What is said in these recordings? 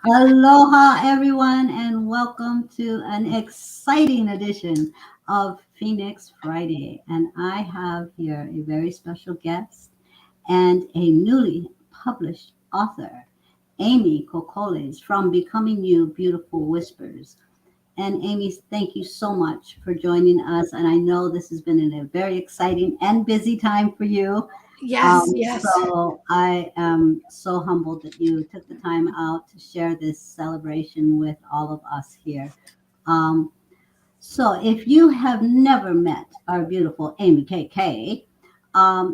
Aloha, everyone, and welcome to an exciting edition of Phoenix Friday. And I have here a very special guest and a newly published author, Amy KOKOLES from Becoming You Beautiful Whispers. And Amy, thank you so much for joining us. And I know this has been a very exciting and busy time for you. Yes, yes. So I am so humbled that you took the time out to share this celebration with all of us here. Um, so if you have never met our beautiful Amy KK,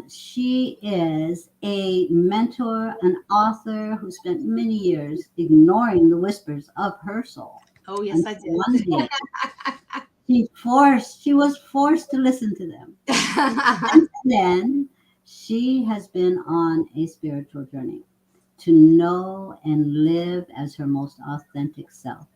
she is a mentor, an author who spent many years ignoring the whispers of her soul. Oh, yes, I Until did. one day she was forced to listen to them. Since then, she has been on a spiritual journey to know and live as her most authentic self.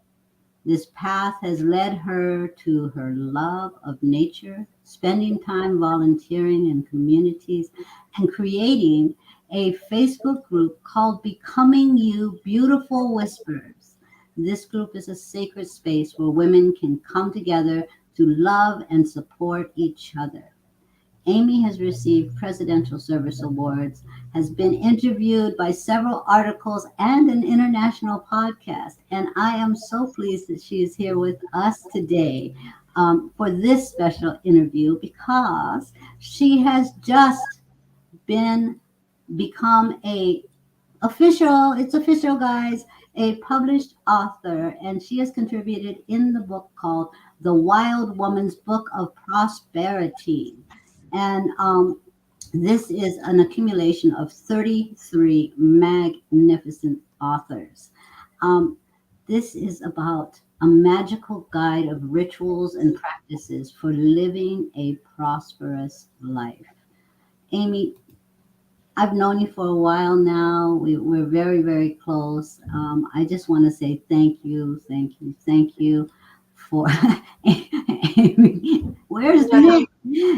This path has led her to her love of nature, spending time volunteering in communities, and creating a Facebook group called Becoming You Beautiful Whispers. This group is a sacred space where women can come together to love and support each other. Amy has received Presidential Service Awards, has been interviewed by several articles and an international podcast. And I am so pleased that she is here with us today for this special interview because she has just been become a official, it's official, guys, a published author, and she has contributed in the book called The Wild Woman's Book of Prosperity. And this is an accumulation of 33 magnificent authors. Um, this is about a magical guide of rituals and practices for living a prosperous life. Amy, I've known you for a while now. We're very, very close. I just want to say thank you, thank you, thank you for. Where's Wow. Nick?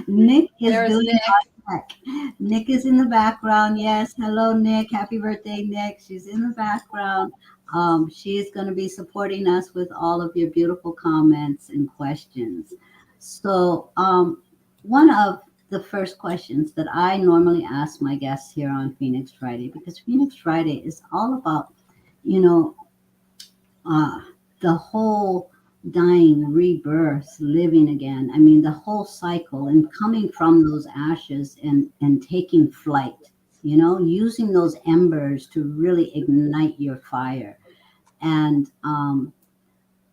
Nick is There's doing Nick. our tech. Nick is in the background. Yes, hello, Nick. Happy birthday, Nick. She's in the background. She is going to be supporting us with all of your beautiful comments and questions. So, one of the first questions that I normally ask my guests here on Phoenix Friday, because Phoenix Friday is all about, you know, uh, the whole dying, rebirth, living again. I mean, the whole cycle and coming from those ashes and taking flight, using those embers to really ignite your fire. And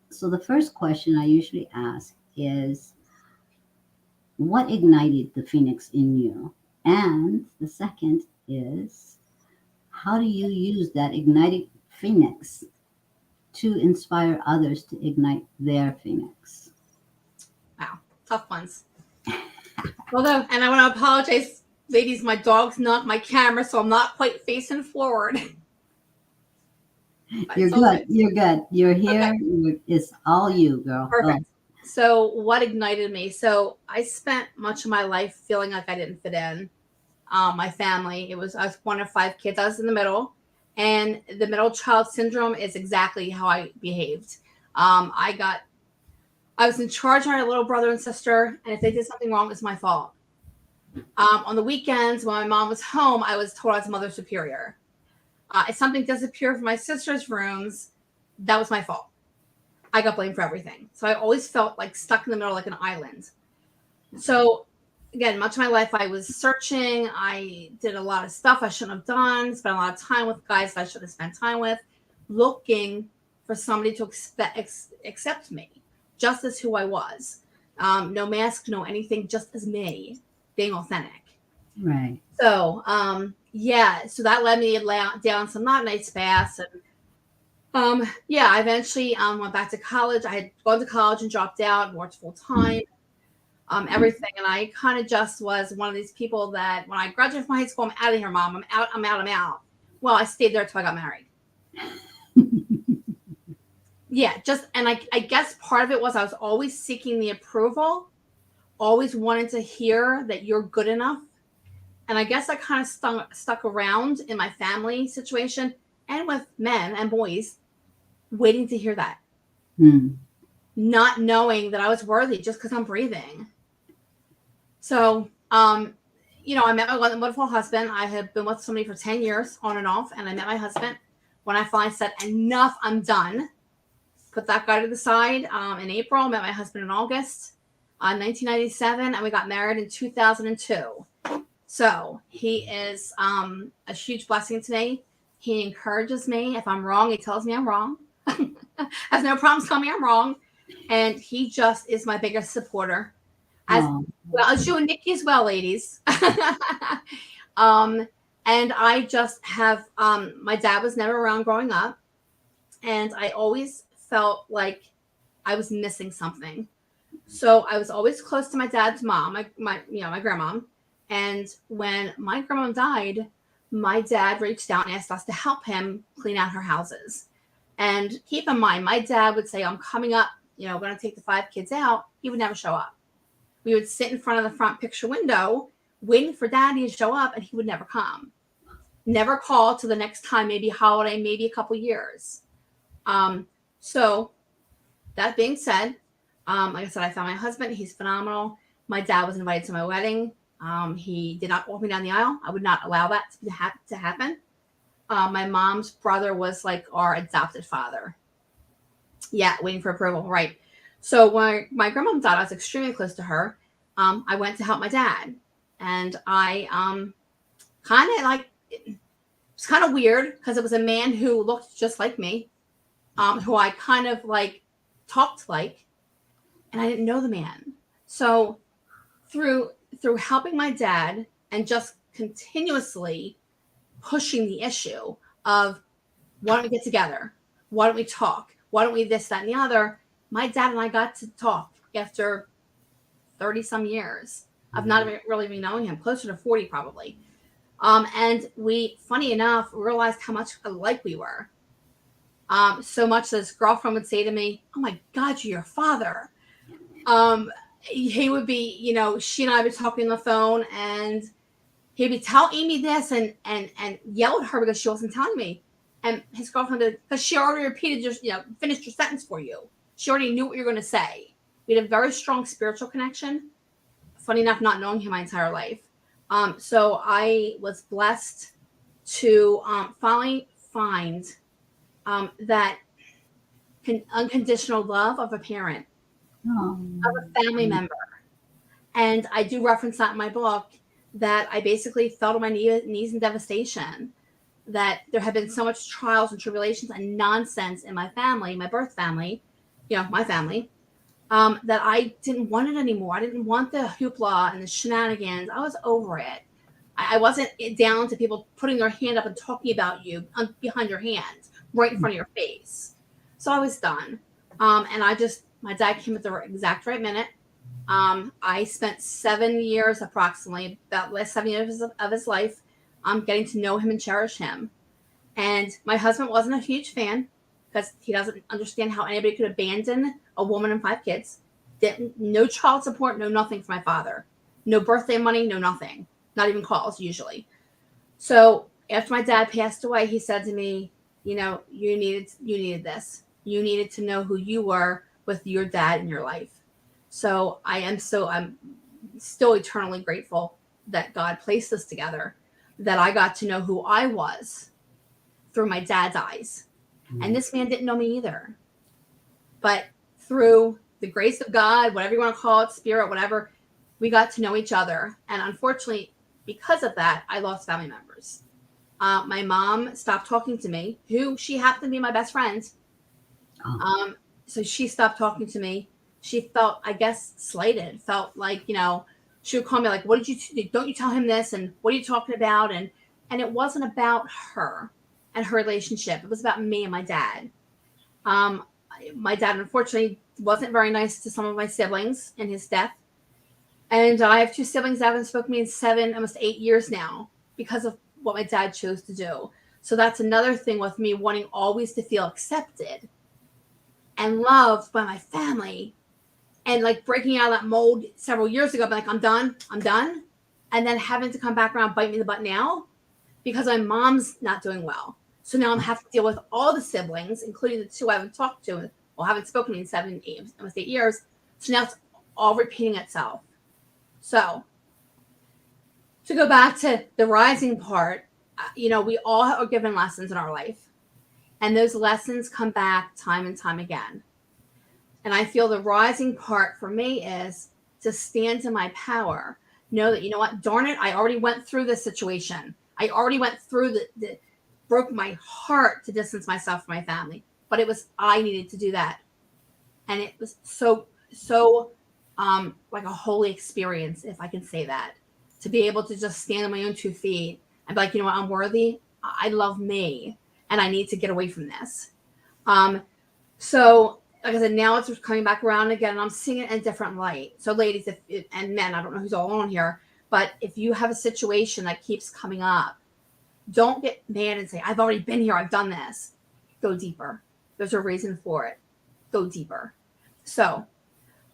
so the first question I usually ask is, what ignited the phoenix in you? And the second is, how do you use that ignited phoenix to inspire others to ignite their phoenix? Wow. Tough ones. Although, and I want to apologize, ladies, my dog's knocked my camera, so I'm not quite facing forward. But You're it's all good. good. You're good. You're Okay, here. It's all you, girl. Go. perfect. So, what ignited me? So, I spent much of my life feeling like I didn't fit in. My family, I was one of five kids. I was in the middle, and the middle child syndrome is exactly how I behaved. I got I was in charge of my little brother and sister, and if they did something wrong, it's my fault. On the weekends, when my mom was home, I was told I was mother superior. If something disappeared from my sister's rooms, that was my fault. I got blamed for everything. So I always felt like stuck in the middle, like an island. So again, much of my life I was searching. I did a lot of stuff I shouldn't have done, spent a lot of time with guys that I shouldn't have spent time with, looking for somebody to accept me just as who I was. No mask, no anything, just as me, being authentic. Right. So so that led me down some not nice paths. And yeah, I eventually went back to college. I had gone to college and dropped out, worked full time, everything. And I kind of just was one of these people that when I graduated from high school, I'm out of here, mom. I'm out, I'm out, I'm out. Well, I stayed there until I got married. Yeah, and I guess part of it was I was always seeking the approval, always wanted to hear that you're good enough. And I guess I kind of stuck around in my family situation and with men and boys. waiting to hear that, Mm. not knowing that I was worthy just because I'm breathing. So, I met my wonderful husband. I had been with somebody for 10 years on and off, and I met my husband when I finally said, enough, I'm done. Put that guy to the side in April. Met my husband in August 1997, and we got married in 2002. So he is a huge blessing to me. He encourages me. If I'm wrong, he tells me I'm wrong. Has no problems telling me I'm wrong. And he just is my biggest supporter. As well as you and Nikki as well, ladies. And I just have, my dad was never around growing up. And I always felt like I was missing something. So I was always close to my dad's mom, my grandmom. And when my grandma died, my dad reached out and asked us to help him clean out her houses. And keep in mind, my dad would say, I'm coming up, we're going to take the 5 kids out. He would never show up. We would sit in front of the front picture window waiting for daddy to show up, and he would never come. Never call till the next time, maybe holiday, maybe a couple years. So that being said, like I said, I found my husband. He's phenomenal. My dad was invited to my wedding. He did not walk me down the aisle. I would not allow that to happen. My mom's brother was like our adopted father. Yeah, waiting for approval. Right. So when my grandma died, I was extremely close to her. I went to help my dad. And I kind of like, it's kind of weird because it was a man who looked just like me, who I kind of like talked like, and I didn't know the man. So through helping my dad and just continuously pushing the issue of why don't we get together? Why don't we talk? Why don't we this, that, and the other? My dad and I got to talk after 30 some years of not really been knowing him, closer to 40 probably. And we, funny enough, realized how much alike we were. So much that his girlfriend would say to me, oh my God, you're your father. He would be, she and I would be talking on the phone, and he'd be tell Amy this and yell at her because she wasn't telling me. And his girlfriend did, because she already repeated finished your sentence for you. She already knew what you were going to say. We had a very strong spiritual connection. Funny enough, not knowing him my entire life. So I was blessed to finally find that unconditional love of a parent, of a family member. And I do reference that in my book, that I basically fell to my knees in devastation, that there had been so much trials and tribulations and nonsense in my family, my birth family, my family, that I didn't want it anymore. I didn't want the hoopla and the shenanigans. I was over it. I wasn't down to people putting their hand up and talking about you behind your hand, right in front of your face. So I was done. And my dad came at the exact right minute. I spent 7 years approximately, about the last 7 years of his life, getting to know him and cherish him. And my husband wasn't a huge fan because he doesn't understand how anybody could abandon a woman and 5 kids. No child support, no nothing for my father. No birthday money, no nothing. Not even calls usually. So after my dad passed away, he said to me, you needed this. You needed to know who you were with your dad in your life. So I'm still eternally grateful that God placed us together, that I got to know who I was through my dad's eyes. And this man didn't know me either. But through the grace of God, whatever you want to call it, spirit, whatever, we got to know each other. And unfortunately, because of that, I lost family members. My mom stopped talking to me, who she happened to be my best friend. So she stopped talking to me. She felt, I guess, slighted, felt like, she would call me like, what did you, don't you tell him this? And what are you talking about? And it wasn't about her and her relationship. It was about me and my dad. My dad, unfortunately, wasn't very nice to some of my siblings in his death. And I have 2 siblings that haven't spoken to me in 7, almost 8 years now because of what my dad chose to do. So that's another thing with me wanting always to feel accepted and loved by my family, and like breaking out of that mold several years ago, like, I'm done. And then having to come back around, bite me in the butt now because my mom's not doing well. So now I'm having to deal with all the siblings, including the two I haven't talked to, well, haven't spoken in almost 8 years. So now it's all repeating itself. So to go back to the rising part, we all are given lessons in our life, and those lessons come back time and time again. And I feel the rising part for me is to stand in my power. Know that, you know what, darn it, I already went through this situation. I already went through broke my heart to distance myself from my family. But I needed to do that. And it was so like a holy experience, if I can say that. To be able to just stand on my own 2 feet and be like, you know what, I'm worthy. I love me. And I need to get away from this. So like I said, now it's coming back around again, and I'm seeing it in a different light. So ladies, and men, I don't know who's all on here, but if you have a situation that keeps coming up, don't get mad and say, I've already been here, I've done this. Go deeper. There's a reason for it. Go deeper. So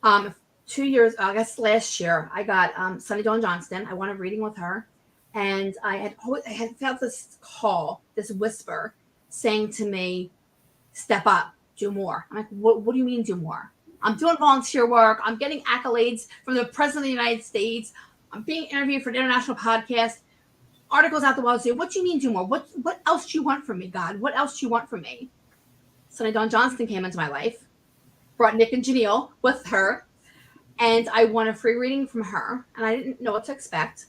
2 years, I guess last year, I got Sunny Dawn Johnston. I went a reading with her, and I had felt this call, this whisper saying to me, step up, do more. I'm like, what do you mean do more? I'm doing volunteer work. I'm getting accolades from the President of the United States. I'm being interviewed for an international podcast. Articles out the wazoo. What do you mean do more? What else do you want from me, God? What else do you want from me? Sunny Dawn Johnston came into my life, brought Nick and Janelle with her, and I won a free reading from her, and I didn't know what to expect.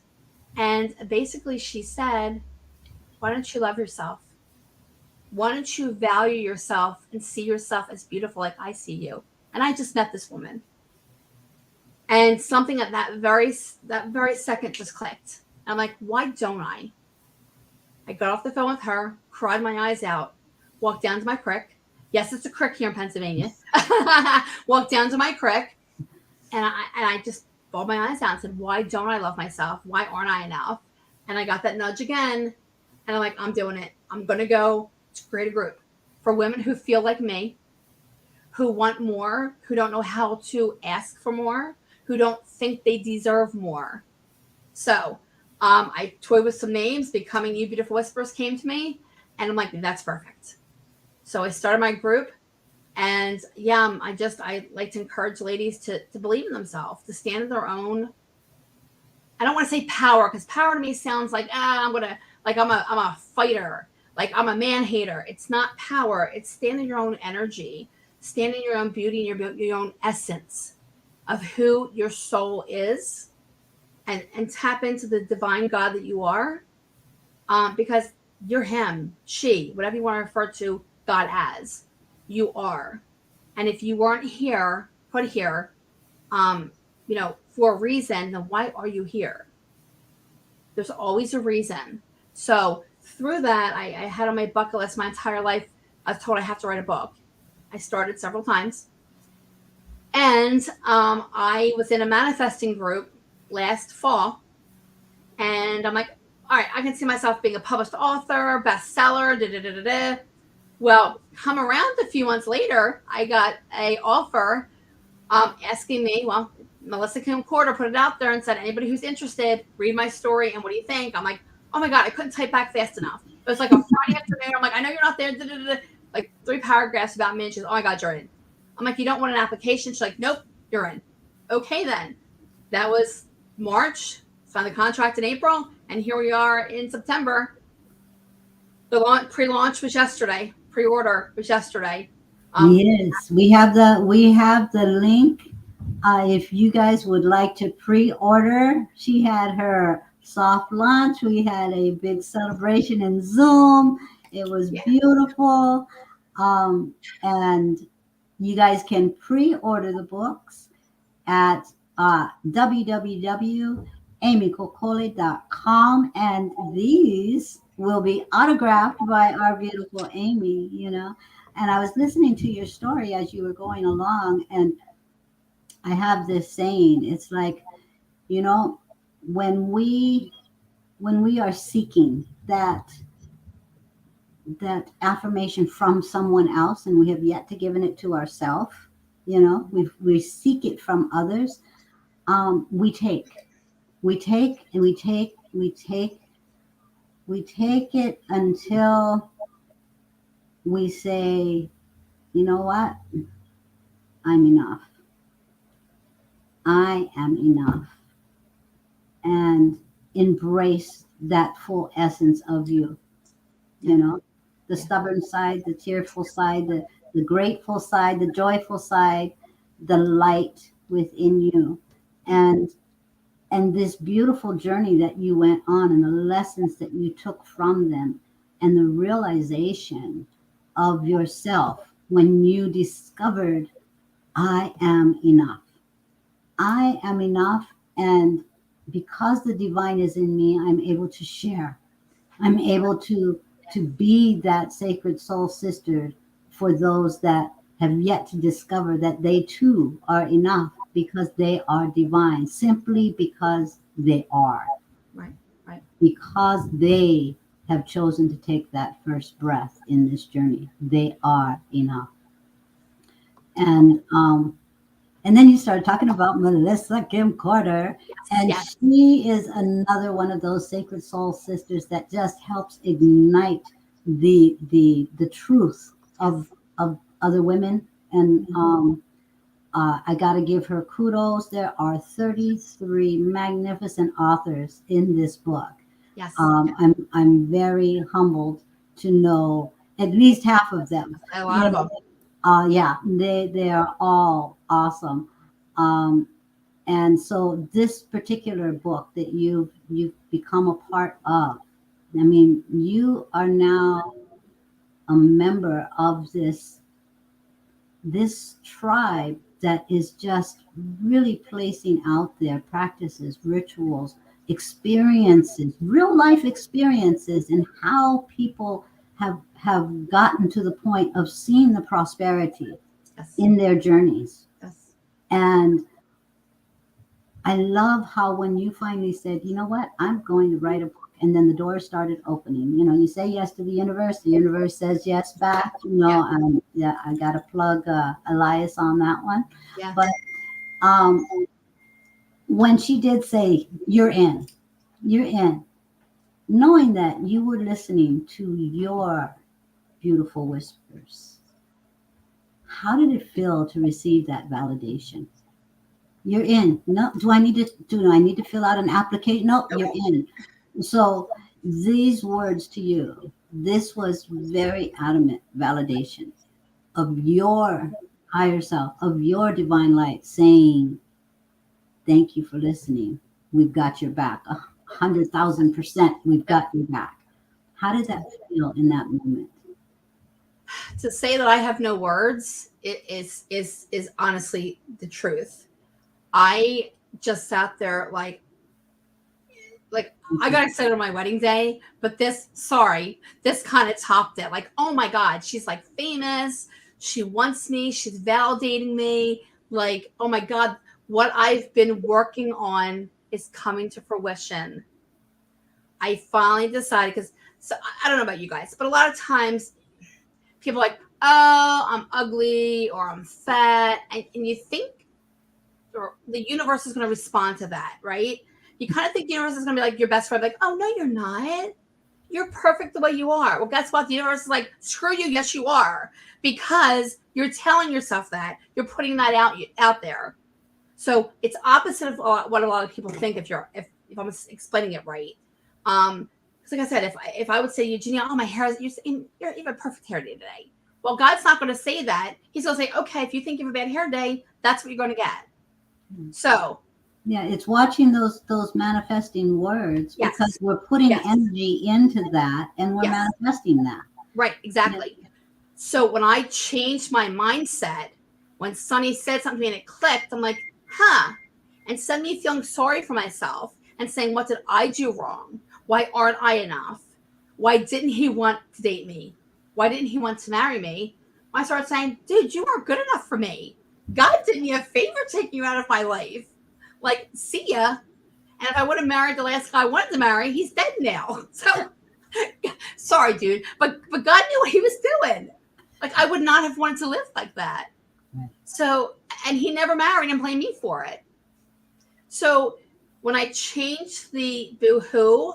And basically she said, why don't you love yourself? Why don't you value yourself and see yourself as beautiful like I see you? And I just met this woman. And something at that very second just clicked. I'm like, why don't I? I got off the phone with her, cried my eyes out, walked down to my creek. Yes, it's a creek here in Pennsylvania. Walked down to my creek, and I just bawled my eyes out and said, why don't I love myself? Why aren't I enough? And I got that nudge again, and I'm like, I'm doing it. I'm going to go to create a group for women who feel like me, who want more, who don't know how to ask for more, who don't think they deserve more. So I toyed with some names. Becoming You Beautiful Whisperers came to me, and I'm like, that's perfect. So I started my group, and I like to encourage ladies to believe in themselves, to stand in their own. I don't want to say power, because power to me sounds like I'm a fighter, like I'm a man hater. It's not power. It's stand in your own energy, stand in your own beauty, and your own essence of who your soul is, and tap into the divine God that you are, because you're him, she, whatever you want to refer to God as, you are. And if you weren't put here, for a reason, then why are you here? There's always a reason. So through that, I had on my bucket list my entire life. I was told I have to write a book. I started several times. And I was in a manifesting group last fall. And I'm like, all right, I can see myself being a published author, bestseller, da-da-da-da-da. Well, come around a few months later, I got an offer asking me, well, Melissa Kim Porter put it out there and said, anybody who's interested, read my story, and what do you think? I'm like, oh my God, I couldn't type back fast enough. It was like a Friday afternoon. I'm like, I know you're not there. Da-da-da-da. Like 3 paragraphs about me. And she's, oh my God, Jordan. I'm like, you don't want an application? She's like, nope, you're in. Okay, then. That was March. Signed the contract in April, and here we are in September. The pre-launch was yesterday. Pre-order was yesterday. Yes, we have the link. If you guys would like to pre-order, she had her soft launch. We had a big celebration in Zoom. It was beautiful, and you guys can pre-order the books at www.amykokole.com, and these will be autographed by our beautiful Amy. And I was listening to your story as you were going along, and I have this saying. It's like, when we are seeking that affirmation from someone else, and we have yet to given it to ourselves, we seek it from others. We take and we take it until we say, you know what? I'm enough. I am enough. And embrace that full essence of you, Yeah. you know, the Yeah. stubborn side, the tearful side, the grateful side, the joyful side, the light within you. And and this beautiful journey that you went on and the lessons that you took from them and the realization of yourself when you discovered I am enough. I am enough, and because the divine is in me, I'm able to share. I'm able to be that sacred soul sister for those that have yet to discover that they too are enough because they are divine, simply because they are, Right. Right. because they have chosen to take that first breath in this journey. They are enough. And and then you started talking about Melissa Kim Carter, Yes. and Yes. she is another one of those sacred soul sisters that just helps ignite the truth Yes. of other women. And Mhm. I got to give her kudos. There are 33 magnificent authors in this book. Yes. I'm very humbled to know at least half of them. A lot You of know, them. yeah, they are all awesome. Um, and so this particular book that you've become a part of, I mean, you are now a member of this tribe that is just really placing out there practices, rituals, experiences, real life experiences, and how people have gotten to the point of seeing the prosperity Yes. in their journeys. Yes. And I love how when you finally said, you know what, I'm going to write a book, and then the doors started opening. You know, you say yes to the universe says yes back. You Yeah. know, yeah, I got to plug Elias on that one. Yeah. But um, when she did say, you're in, knowing that you were listening to your beautiful whispers, how did it feel to receive that validation? You're in. No, do I need to fill out an application? No, Nope. you're in. So these words to you, this was very adamant validation of your higher self, of your divine light saying, thank you for listening. We've got your back. 100,000%. We've Yep. got your back. How did that feel in that moment? To say that I have no words is honestly the truth. I just sat there like I got excited on my wedding day, but this kind of topped it. Like, oh my God, she's like famous. She wants me. She's validating me. Like, oh my God, what I've been working on is coming to fruition. I finally decided because so I don't know about you guys, but a lot of times people are like, oh, I'm ugly or I'm fat. And you think or the universe is going to respond to that, right? You kind of think the universe is going to be like your best friend, like, oh, no, you're not. You're perfect the way you are. Well, guess what? The universe is like, screw you. Yes, you are. Because you're telling yourself that. You're putting that out there. So it's opposite of what a lot of people think if I'm explaining it right. Because like I said, if I would say to you, Eugenia, oh my hair is you have a perfect hair day today. Well, God's not going to say that. He's going to say, okay, if you think you have a bad hair day, that's what you're going to get. So Yeah, it's watching those manifesting words because yes, we're putting yes, energy into that and we're yes, manifesting that. right, Yeah. exactly. So when I changed my mindset, when Sonny said something to me and it clicked, I'm like, huh. And instead of me feeling sorry for myself and saying, what did I do wrong? Why aren't I enough? Why didn't he want to date me? Why didn't he want to marry me? I started saying, dude, you are good enough for me. God did me a favor taking you out of my life. Like, see ya. And if I would have married the last guy I wanted to marry, he's dead now. So sorry, dude. But God knew what he was doing. Like I would not have wanted to live like that. Right. So and he never married and blamed me for it. So when I changed the boo-hoo,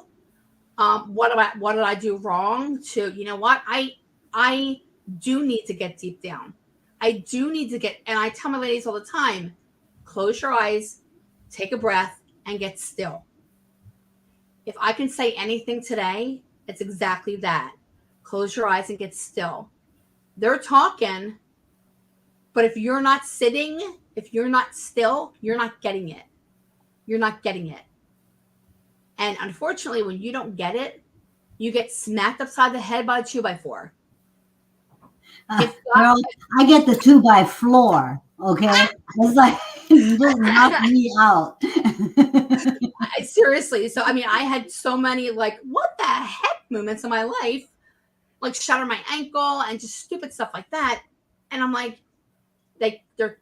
what did I do wrong to, you know what? I do need to get deep down. I do need to get, and I tell my ladies all the time, close your eyes, take a breath, and get still. If I can say anything today, it's exactly that. Close your eyes and get still. They're talking, but if you're not sitting, if you're not still, you're not getting it. You're not getting it. And unfortunately, when you don't get it, you get smacked upside the head by a 2x4. Girl, I get the 2x floor. Okay, it's like you just knock me out. Seriously. So I mean, I had so many like what the heck moments in my life, like shatter my ankle and just stupid stuff like that. And I'm like, they're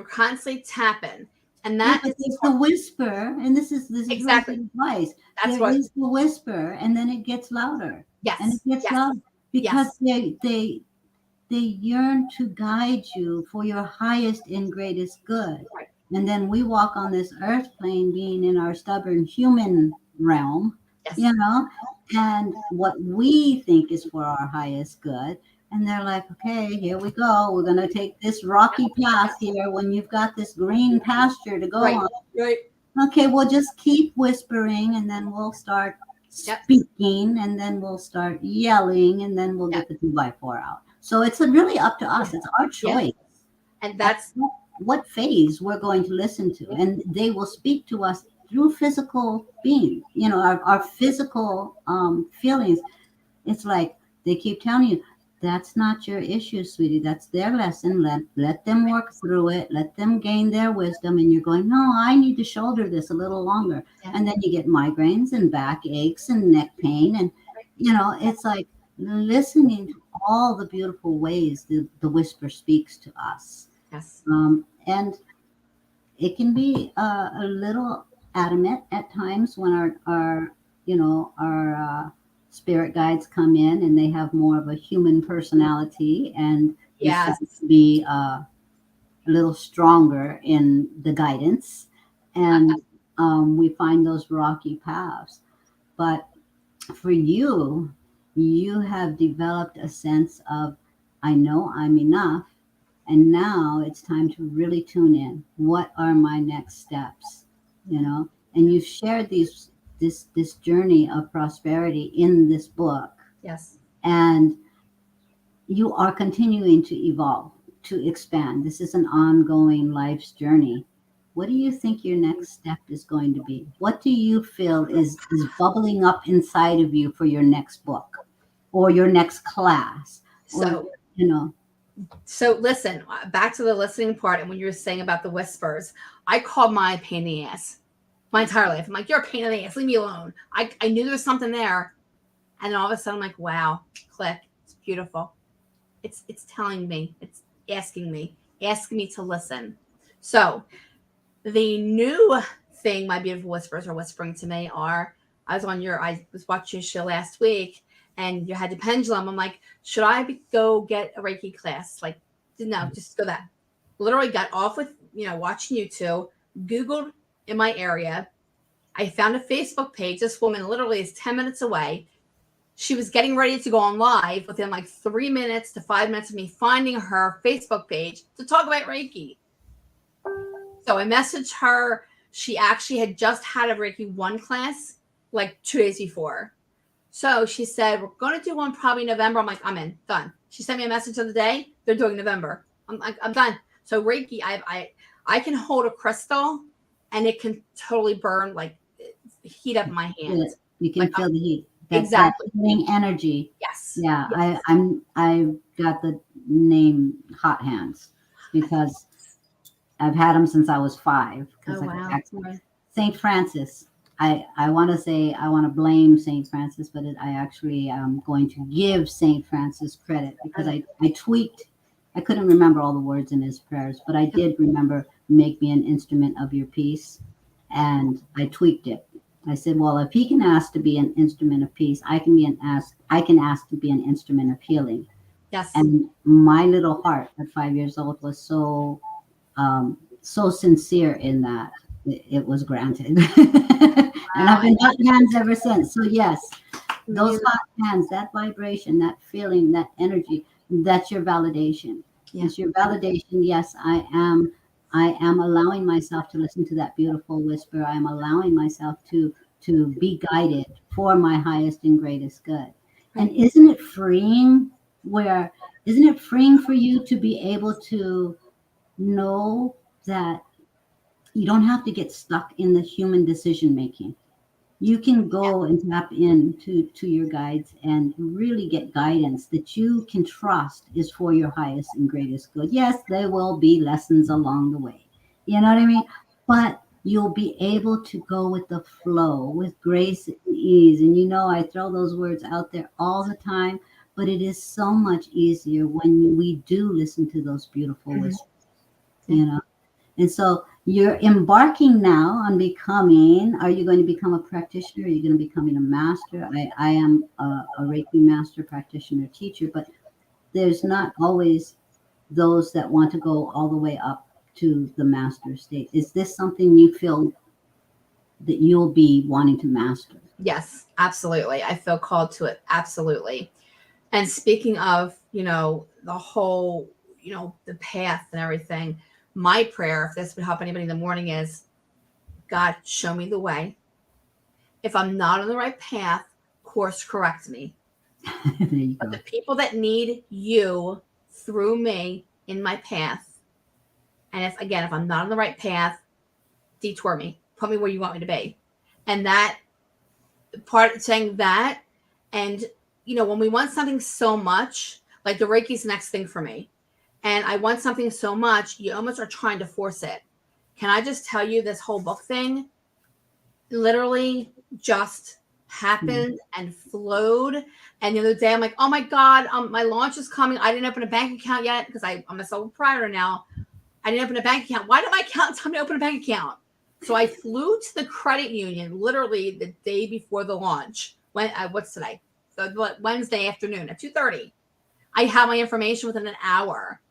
constantly tapping, and that Yeah, is it's the whisper, and this is exactly really advice. that's There what. is the whisper, and then it gets louder, and it Yes, gets yes, louder because yes. they yearn to guide you for your highest and greatest good. Right. And then we walk on this earth plane being in our stubborn human realm, Yes. you know, and what we think is for our highest good. And they're like, okay, here we go. We're going to take this rocky path here when you've got this green pasture to go Right. on. Right. Okay, we'll just keep whispering and then we'll start Yep. speaking and then we'll start yelling and then we'll Yep. get the 2x4 out. So it's really up to us. It's our Yeah. choice And that's what phase we're going to listen to. And they will speak to us through physical being, our physical feelings. It's like they keep telling you, that's not your issue, sweetie. That's their lesson. Let them work through it. Let them gain their wisdom. And you're going, no, I need to shoulder this a little longer. yeah. And then you get migraines and back aches and neck pain. And, it's like listening to all the beautiful ways the whisper speaks to us. Yes. And it can be a little adamant at times when our spirit guides come in and they have more of a human personality and Yes. decide to be a little stronger in the guidance. And we find those rocky paths. But for you, you have developed a sense of, I know I'm enough. And now it's time to really tune in. What are my next steps? And you've shared this journey of prosperity in this book, Yes. and you are continuing to evolve, to expand. This is an ongoing life's journey. What do you think your next step is going to be? What do you feel is bubbling up inside of you for your next book or your next class? So Or. So listen, back to the listening part, and when you were saying about the whispers, I called my pain in the ass my entire life. I'm like, you're a pain in the ass, leave me alone. I knew there was something there, and then all of a sudden I'm like, wow, click, it's beautiful. It's telling me, it's asking me to listen. So the new thing my beautiful whispers are whispering to me are, I was watching your show last week and you had the pendulum. I'm like, should I go get a Reiki class? Like, no, just go that. Literally got off with, watching you two, Googled in my area. I found a Facebook page. This woman literally is 10 minutes away. She was getting ready to go on live within like 3 minutes to 5 minutes of me finding her Facebook page to talk about Reiki. So I messaged her. She actually had just had a Reiki 1 class like 2 days before. So she said, we're going to do one probably November. I'm like, I'm in, done. She sent me a message the other day. They're doing November. I'm like, I'm done. So Reiki, I can hold a crystal and it can totally burn, like heat up my hands. You can like, feel the heat. Exactly. That healing energy. Yes. Yeah, yes. I've got the name Hot Hands because I've had them since I was 5. Oh, wow. Saint Francis. I want to blame Saint Francis, but I actually am going to give Saint Francis credit because I tweaked. I couldn't remember all the words in his prayers, but I did remember, make me an instrument of your peace, and I tweaked it. I said, well, if he can ask to be an instrument of peace, I can ask to be an instrument of healing. Yes. And my little heart at 5 years old was so sincere in that it was granted. And I've been hot hands ever since. So yes, those hot hands, that vibration, that feeling, that energy, that's your validation. Yeah. It's your validation. Yes, I am allowing myself to listen to that beautiful whisper. I am allowing myself to be guided for my highest and greatest good. And Right. where isn't it freeing for you to be able to know that you don't have to get stuck in the human decision making. You can go and tap into your guides and really get guidance that you can trust is for your highest and greatest good. Yes, there will be lessons along the way. You know what I mean? But you'll be able to go with the flow with grace and ease. And I throw those words out there all the time, but it is so much easier when we do listen to those beautiful Mhm. whispers, Yeah. you know. And so you're embarking now on becoming, are you going to become a practitioner? Are you going to becoming a master? I am a Reiki master practitioner teacher, but there's not always those that want to go all the way up to the master state. Is this something you feel that you'll be wanting to master? Yes, absolutely. I feel called to it. Absolutely. And speaking of, the whole, the path and everything, my prayer, if this would help anybody in the morning, is God, show me the way. If I'm not on the right path, course correct me. There you But the go. people that need you through me in my path, and if I'm not on the right path, detour me, put me where you want me to be. And that part saying that, and when we want something so much, like the Reiki's the next thing for me, and I want something so much, you almost are trying to force it. Can I just tell you, this whole book thing literally just Mm. happened and flowed. And the other day I'm like, oh my God, my launch is coming. I didn't open a bank account yet because I'm a sole proprietor now. I didn't open a bank account. Why did my accountant tell me to open a bank account? So I flew to the credit union literally the day before the launch. What's today? So Wednesday afternoon at 2:30. I had my information within an hour.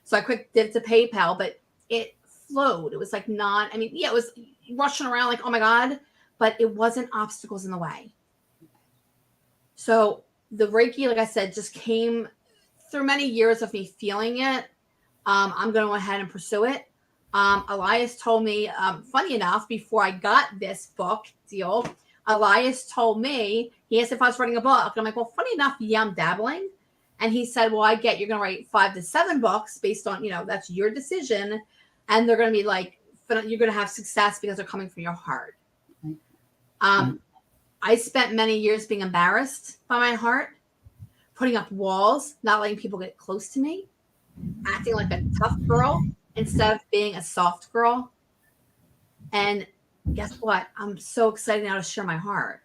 So I quick did it to PayPal, but it flowed. It was like not, I mean, yeah, it was rushing around like, oh my God, but it wasn't obstacles in the way. So the Reiki, like I said, just came through many years of me feeling it. I'm going to go ahead and pursue it. Elias told me, funny enough, before I got this book deal, Elias told me, he asked if I was writing a book. And I'm like, well, funny enough, yeah, I'm dabbling. And he said, well, I get you're going to write 5 to 7 books based on, that's your decision. And they're going to be like, you're going to have success because they're coming from your heart. Right. I spent many years being embarrassed by my heart, putting up walls, not letting people get close to me, acting like a tough girl instead of being a soft girl. And guess what? I'm so excited now to share my heart.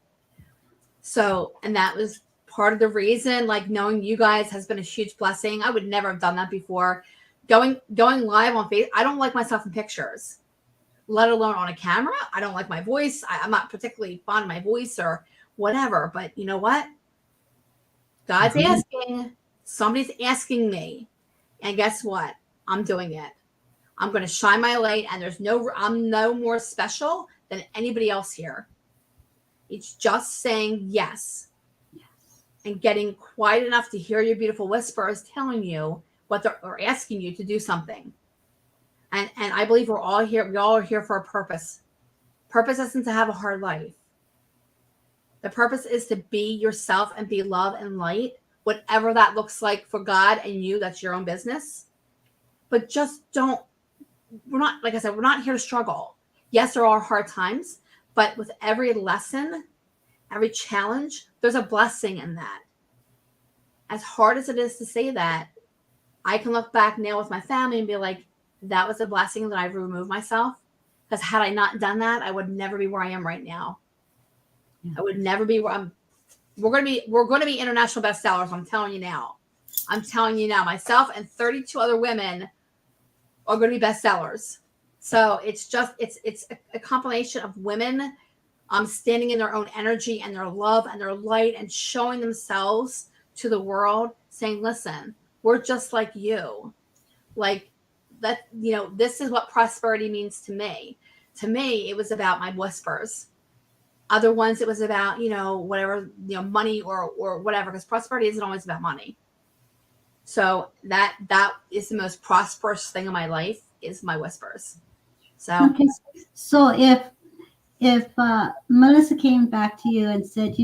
So, and that was part of the reason, like knowing you guys has been a huge blessing. I would never have done that before. Going live on Facebook, I don't like myself in pictures, let alone on a camera. I don't like my voice. I'm not particularly fond of my voice or whatever. But you know what? God's Mhm. asking, somebody's asking me. And guess what? I'm doing it. I'm going to shine my light, and I'm no more special than anybody else here. It's just saying yes Yes. and getting quiet enough to hear your beautiful whispers telling you what they're asking you to do something. And I believe we're all here. We all are here for a purpose. Purpose isn't to have a hard life. The purpose is to be yourself and be love and light, whatever that looks like for God and you. That's your own business. But just don't. We're not, like I said, we're not here to struggle. Yes, there are hard times, but with every lesson, every challenge, there's a blessing in that. As hard as it is to say that, I can look back now with my family and be like, that was a blessing that I've removed myself. Because had I not done that, I would never be where I am right now. Yeah. I would never be where I'm. We're going to be international bestsellers. I'm telling you now. I'm telling you now. Myself and 32 other women are going to be bestsellers. So it's a compilation of women standing in their own energy and their love and their light and showing themselves to the world, saying, listen, we're just like you. Like that, this is what prosperity means to me. To me, it was about my whispers. Other ones, it was about, whatever, money or whatever, because prosperity isn't always about money. So that is the most prosperous thing in my life is my whispers. So Okay. So if Melissa came back to you and said,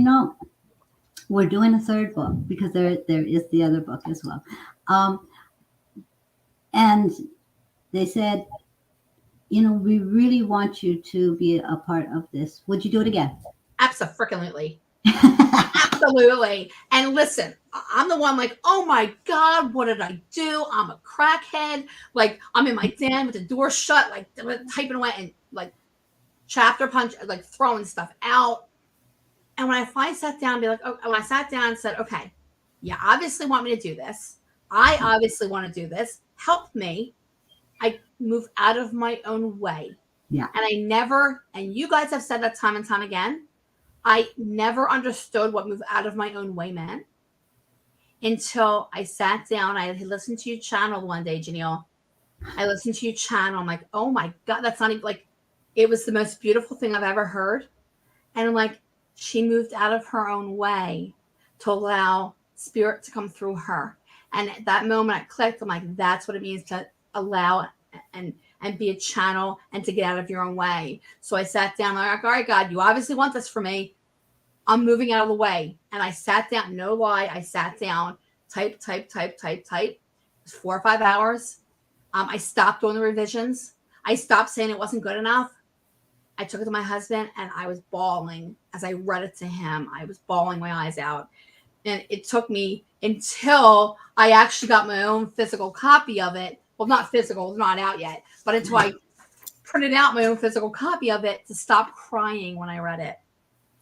we're doing a third book because there is the other book as well, and they said, we really want you to be a part of this. Would you do it again? absolutely. Absolutely. And listen, I'm the one like, oh my God, what did I do? I'm a crackhead. Like, I'm in my den with the door shut, like typing away and like chapter punch, like throwing stuff out. And when I finally sat down, be like, oh, when I sat down and said, okay, you obviously want me to do this. I obviously want to do this. Help me. I move out of my own way. Yeah. And I never, and you guys have said that time and time again, I never understood what move out of my own way meant until I sat down. I listened to your channel one day, Janelle. I listened to your channel. I'm like, oh my God, that's not even like, it was the most beautiful thing I've ever heard. And I'm like, she moved out of her own way to allow spirit to come through her. And at that moment I clicked. I'm like, that's what it means to allow and be a channel and to get out of your own way. So I sat down, like, all right, God, you obviously want this for me. I'm moving out of the way. And I sat down, no lie, I sat down, type. It was 4 or 5 hours. I stopped doing the revisions. I stopped saying it wasn't good enough. I took it to my husband and I was bawling as I read it to him. I was bawling my eyes out. And it took me until I actually got my own physical copy of it. Well, not physical, it's not out yet, but until I printed out my own physical copy of it to stop crying when I read it.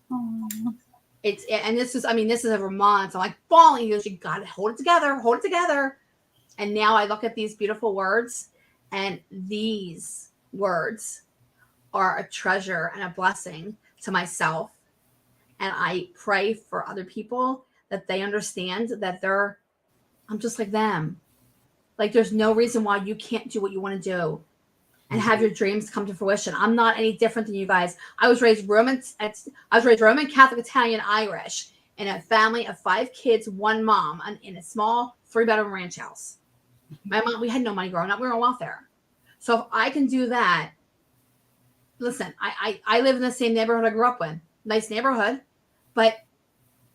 And this is over months. I'm like bawling. He goes, you gotta hold it together. And now I look at these beautiful words, and these words are a treasure and a blessing to myself. And I pray for other people that they understand that I'm just like them. Like there's no reason why you can't do what you want to do and have your dreams come to fruition. I'm not any different than you guys. I was raised Roman Catholic, Italian, Irish in a family of 5 kids, 1 mom, in a small 3-bedroom ranch house. My mom, we had no money growing up. We were on welfare. So if I can do that, listen, I live in the same neighborhood I grew up in. Nice neighborhood. But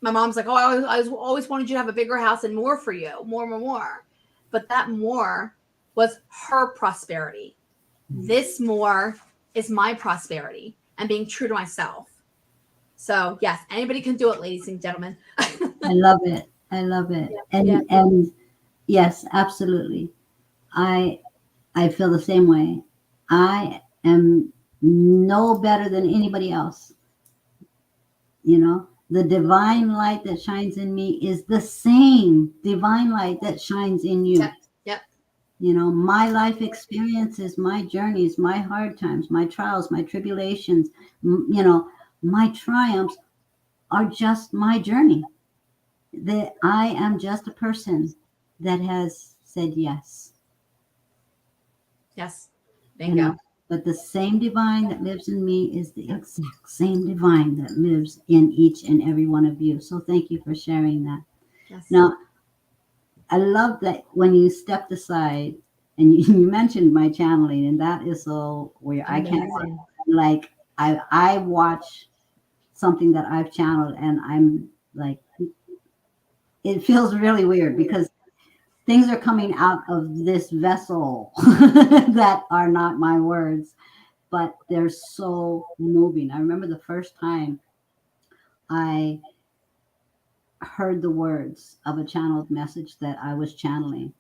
my mom's like, oh, I always wanted you to have a bigger house and more for you, more. But that more was her prosperity. This more is my prosperity and being true to myself. So yes, anybody can do it, ladies and gentlemen. I love it. And yes, absolutely. I feel the same way. I am no better than anybody else. The divine light that shines in me is the same divine light that shines in you. Yep. My life experiences, my journeys, my hard times, my trials, my tribulations, my triumphs are just my journey. That I am just a person that has said yes. Yes. Bingo. But the same divine that lives in me is the exact same divine that lives in each and every one of you. So thank you for sharing that. Yes. Now, I love that when you stepped aside and you mentioned my channeling, and that is so where I can't, like, I watch something that I've channeled and I'm like, it feels really weird because things are coming out of this vessel that are not my words, but they're so moving. I remember the first time I heard the words of a channeled message that I was channeling,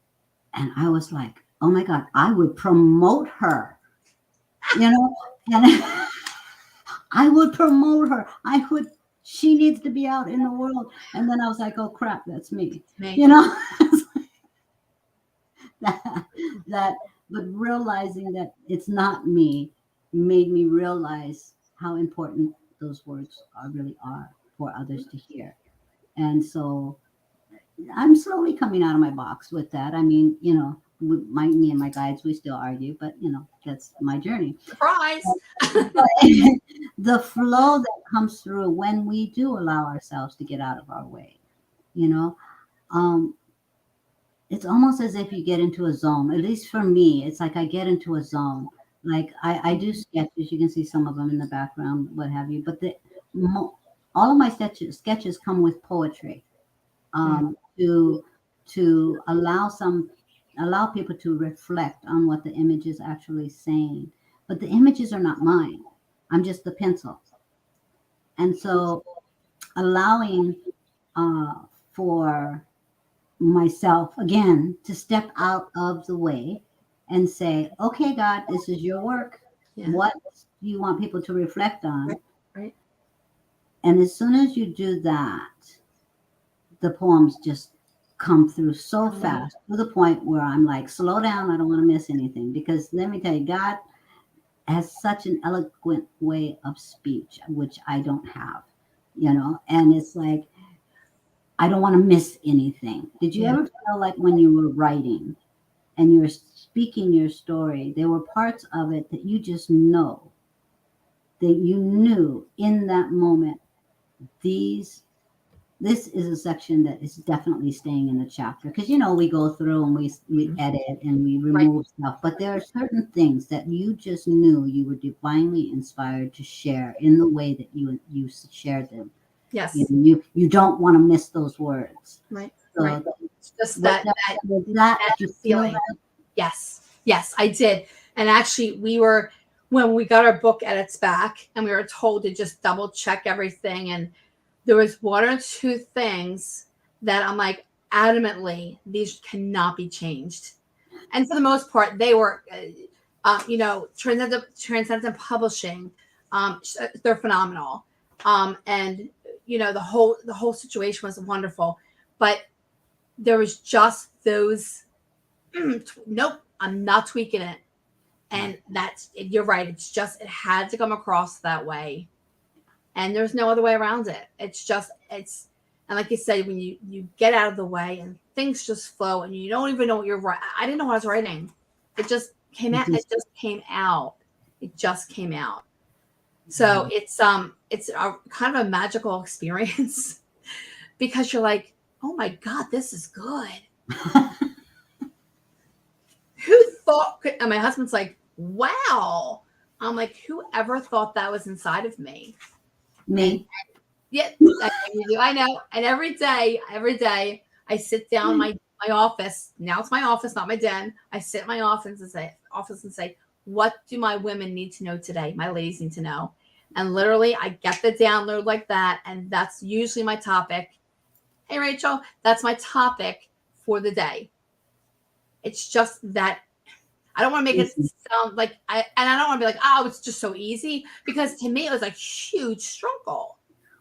and I was like, oh my God, I would promote her, and I would promote her. She needs to be out in the world. And then I was like, oh crap, that's me. That, but realizing that it's not me made me realize how important those words really are for others to hear. And so I'm slowly coming out of my box with that. I mean, me and my guides, we still argue, but that's my journey. Surprise. The flow that comes through when we do allow ourselves to get out of our way, it's almost as if you get into a zone. At least for me, it's like I get into a zone. Like I do sketches. You can see some of them in the background, what have you. But mo- all of my sketches come with poetry, Mm, to allow people to reflect on what the image is actually saying. But the images are not mine. I'm just the pencil, and so allowing uh, for myself again to step out of the way and say, okay, God, this is your work. yeah. What do you want people to reflect Right. on? Right. And as soon as you do that, the poems just come through so Come out. fast to the point where I'm like, slow down. I don't want to miss anything. Because let me tell you, God has such an eloquent way of speech, which I don't have, and it's like, I don't want to miss anything. Did you Yeah. ever feel like when you were writing and you're speaking your story, there were parts of it that you just know that you knew in that moment, these this is a section that is definitely staying in the chapter, because we go through and we Mhm. edit and we Right. remove stuff, but there are certain things that you just knew you were divinely inspired to share in the way that you shared them. Yes. You don't want to miss those words. Right. Right. So It's just was that that, that was that, that did you feel feeling. that? Yes. Yes, I did. And actually, when we got our book edits back, and we were told to just double check everything, and there was one or two things that I'm like, adamantly, these cannot be changed. And for the most part, they were, Transcendent Publishing, they're phenomenal. And the whole situation was wonderful, but there was just those. Nope, I'm not tweaking it. And you're right. It had to come across that way, and there's no other way around it. And like you said, when you get out of the way and things just flow, and you don't even know what you're right. I didn't know what I was writing. It just came It out. It just, just came out. It just came out. So it's a kind of a magical experience because you're like, oh my god, this is good. Who thought? And my husband's like, wow. I'm like, whoever thought that was inside of me? And me. yeah, you do. I know. And every day, I sit down in my office. Now it's my office, not my den. I sit in my office and say, what do my women need to know today? My ladies need to know. And literally, I get the download like that, and that's usually my topic. Hey, Rachel, that's my topic for the day. It's just that I don't want to make it Listen, sound like I don't want to be like, oh, it's just so easy, because to me it was like huge struggle.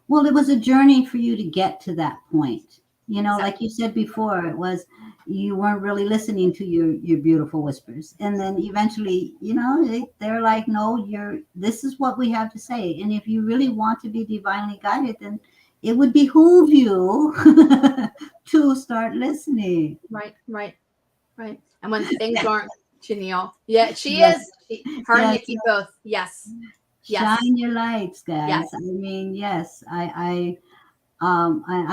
well, it was a journey for you to get to that point. Exactly. Like you said before, it was, you weren't really listening to your beautiful whispers, and then eventually, they're like, no, this is what we have to say, and if you really want to be divinely guided, then it would behoove you to start listening. Right, right, right. And when things aren't, Janelle, yeah, she Yes, is. Her and yes. Nikki both. Yes, yes, Shine your lights, guys. I yes. mean, yes, I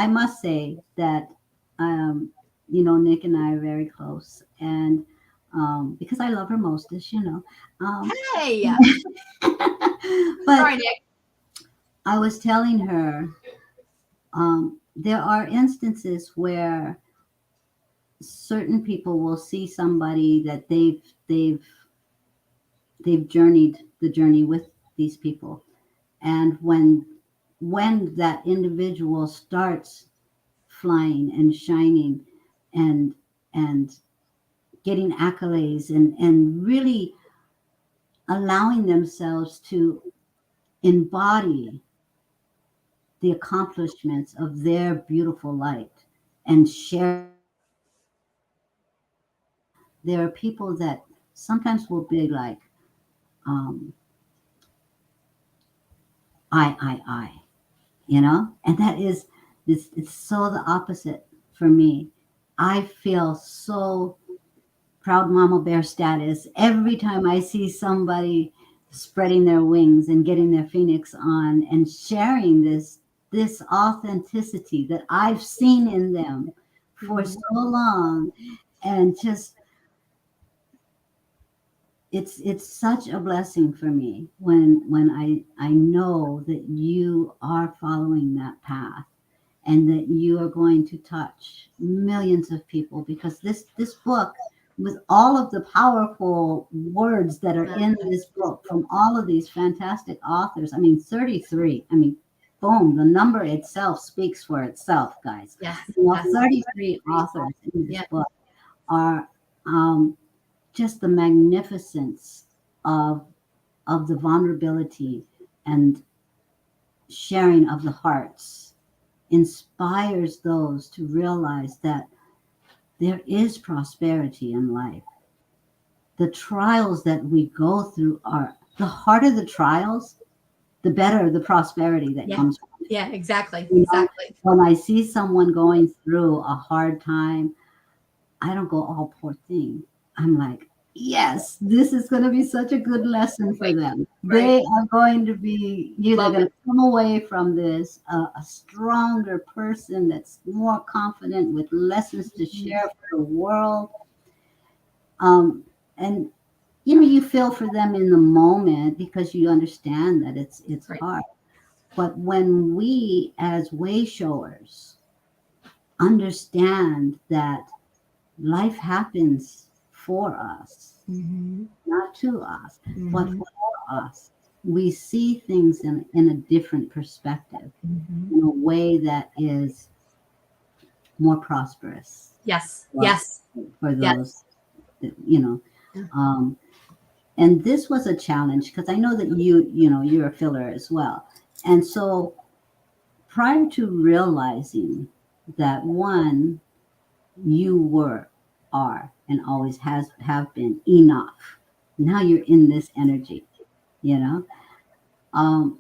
must say that, Nick and I are very close, and because I love her most, as you know. Um, Hey, but sorry, Nick. I was telling her, there are instances where certain people will see somebody that they've journeyed the journey with these people, and when that individual starts flying and shining and and getting accolades and really allowing themselves to embody the accomplishments of their beautiful light and share, there are people that sometimes will be like, um, I, and that is, it's so the opposite for me. I feel so proud mama bear status every time I see somebody spreading their wings and getting their phoenix on and sharing this authenticity that I've seen in them for Mhm. so long. and just it's such a blessing for me when I know that you are following that path and that you are going to touch millions of people, because this book, with all of the powerful words that are in this book from all of these fantastic authors, I mean 33, I mean, boom, the number itself speaks for itself, guys. Yes. You know, Yes. 33 authors in this Yeah. book are just the magnificence of the vulnerability and sharing of the hearts inspires those to realize that there is prosperity in life. The trials that we go through are, the harder the trials, the better the prosperity that Yeah. comes from it. Yeah. Exactly. You know, Exactly. when I see someone going through a hard time, I don't go, oh, poor thing. I'm like, yes, this is going to be such a good lesson for Right. them. Right. They are going to be, they're Love going it. to come away from this a stronger person that's more confident with lessons to share for the world. Um, and you know, you feel for them in the moment because you understand that it's Right. hard. But when we as way showers understand that life happens for us, Mm-hmm. not to us, but Mm-hmm. for us. We see things in a different perspective, Mm-hmm. in a way that is more prosperous Yes. for, Yes. for Yes. those, that, you know. Yeah. And this was a challenge because I know that you know, you're a filler as well. And so prior to realizing that, one, you are, and always have been enough. Now you're in this energy, you know. Um,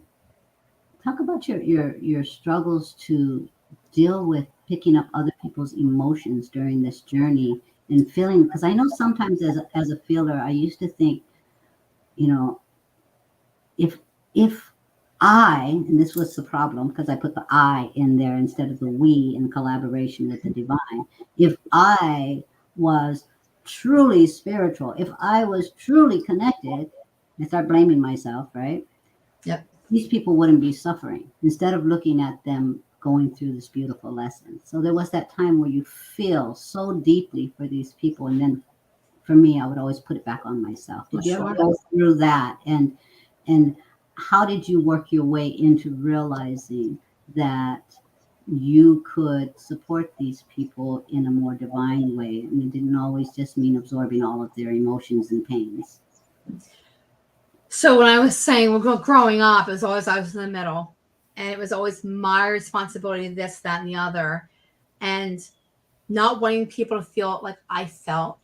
talk about your struggles to deal with picking up other people's emotions during this journey and feeling. Because I know sometimes as a feeler, I used to think, you know, if if and this was the problem because I put the I in there instead of the we in collaboration with the divine. If I was truly spiritual, if I was truly connected, I start blaming myself, right? Yep. These people wouldn't be suffering instead of looking at them going through this beautiful lesson. So there was that time where you feel so deeply for these people, and then for me, I would always put it back on myself. Oh, Did you ever sure. go through that? And how did you work your way into realizing that you could support these people in a more divine way? And it didn't always just mean absorbing all of their emotions and pains. So when I was saying, well, growing up, it was always I was in the middle, and it was always my responsibility, this, that, and the other, and not wanting people to feel like I felt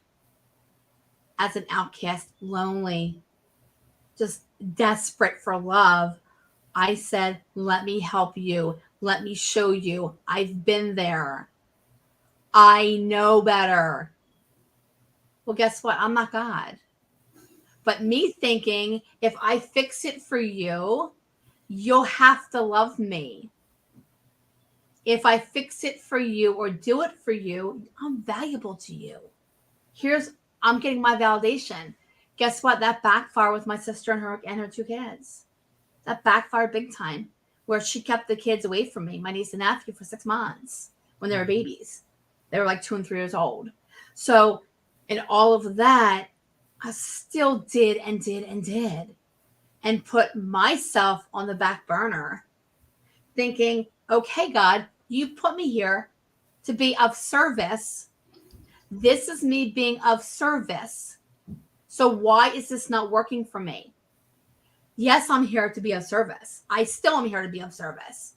as an outcast, lonely, just desperate for love. I said, let me help you. Let me show you. I've been there. I know better. Well, guess what? I'm not God. But me thinking, if I fix it for you, you'll have to love me. If I fix it for you or do it for you, I'm valuable to you. I'm getting my validation. Guess what? That backfired with my sister and her two kids. That backfired big time, where she kept the kids away from me, my niece and nephew, for 6 months when they were babies. They were like 2 and 3 years old. So, in all of that, I still did and put myself on the back burner, thinking, okay, God, you put me here to be of service. This is me being of service. So, why is this not working for me? Yes, I'm here to be of service. I still am here to be of service.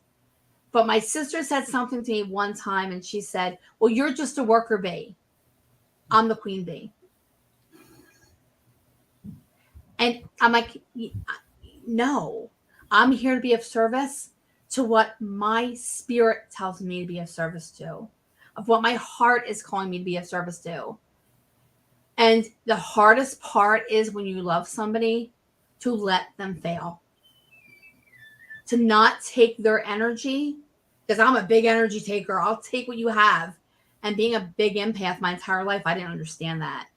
But my sister said something to me one time, and she said, well, you're just a worker bee. I'm the queen bee. And I'm like, no, I'm here to be of service to what my spirit tells me to be of service to, of what my heart is calling me to be of service to. And the hardest part is when you love somebody, to let them fail, to not take their energy, because I'm a big energy taker. I'll take what you have And being a big empath my entire life, I didn't understand that.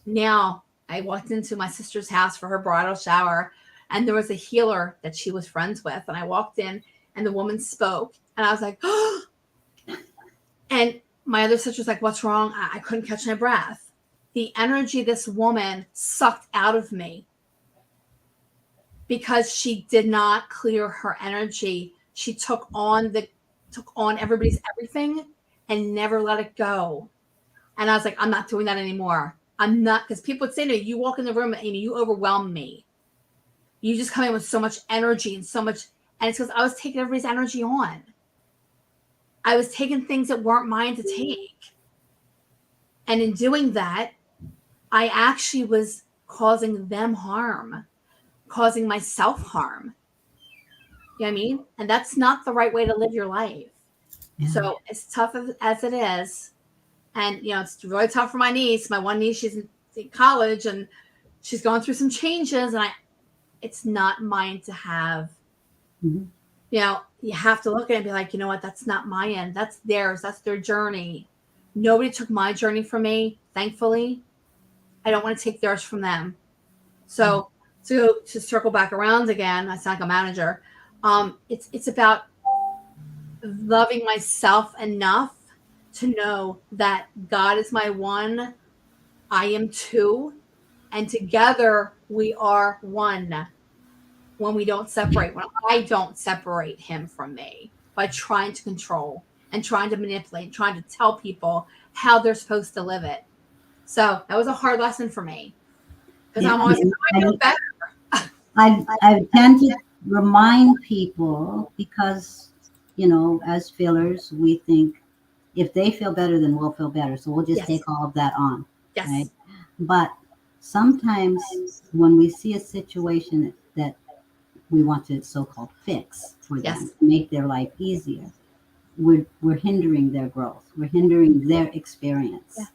Now, I walked into my sister's house for her bridal shower, and there was a healer that she was friends with. And I walked in, and the woman spoke, and I was like, oh. And my other sister was like, what's wrong? I couldn't catch my breath. The energy this woman sucked out of me because she did not clear her energy. She took on everybody's everything and never let it go. And I was like, I'm not doing that anymore. I'm not, because people would say to me, you walk in the room, Amy, you overwhelm me. You just come in with so much energy and so much, and it's because I was taking everybody's energy on. I was taking things that weren't mine to take. And in doing that, I actually was causing them harm, causing myself harm. You know what I mean? And that's not the right way to live your life. Yeah. So as tough as it is, and it's really tough for my niece. My one niece, she's in college and she's going through some changes, and it's not mine to have. Mm-hmm. You have to look at it and be like, you know what? That's not my end. That's theirs. That's their journey. Nobody took my journey from me, thankfully. I don't want to take theirs from them. So to circle back around again, I sound like a manager. It's about loving myself enough to know that God is my one, I am two, and together we are one. When we don't separate, when I don't separate him from me by trying to control and trying to manipulate, trying to tell people how they're supposed to live it. So that was a hard lesson for me, because I'm always I know better. I tend to remind people because, as feelers, we think if they feel better, then we'll feel better. So we'll just take all of that on. Yes. Right? But sometimes when we see a situation that we want to so-called fix for them, to make their life easier, we're hindering their growth. We're hindering their experience. Yes.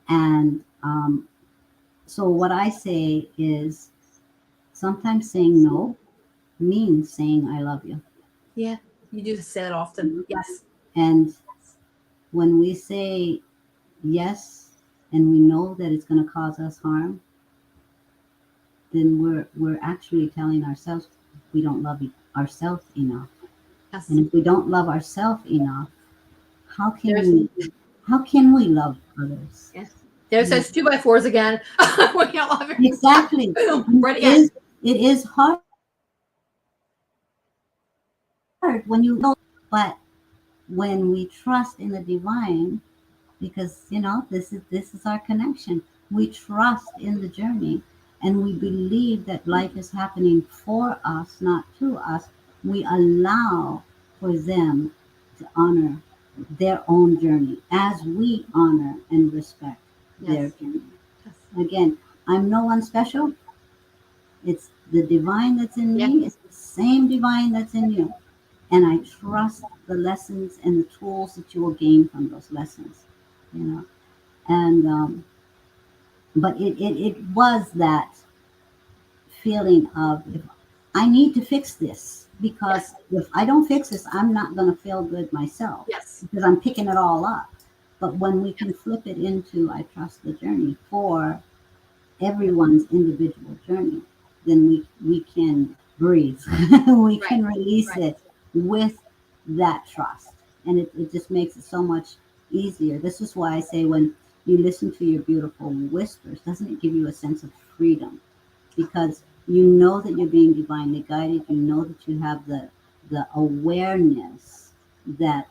And so what I say is sometimes saying no means saying I love you. Yeah, you do say that often. Yes. And when we say yes and we know that it's going to cause us harm, then we're actually telling ourselves we don't love ourselves enough. Yes. And if we don't love ourselves enough, how can we love others? Yes. There's those 2x4s again. We don't love yourself. Exactly. It is hard when you know, but when we trust in the divine, because this is our connection. We trust in the journey, and we believe that life is happening for us, not to us. We allow for them to honor their own journey as we honor and respect their journey. Yes. Again, I'm no one special. It's the divine that's in me. It's the same divine that's in you. And I trust the lessons and the tools that you will gain from those lessons, And but it was that feeling of, if I need to fix this, because if I don't fix this, I'm not going to feel good myself. Yes. Because I'm picking it all up. But when we can flip it into I trust the journey for everyone's individual journey, then we can breathe. We can release it with that trust. And it just makes it so much easier. This is why I say when you listen to your beautiful whispers, doesn't it give you a sense of freedom? Because you know that you're being divinely guided. You know that you have the awareness that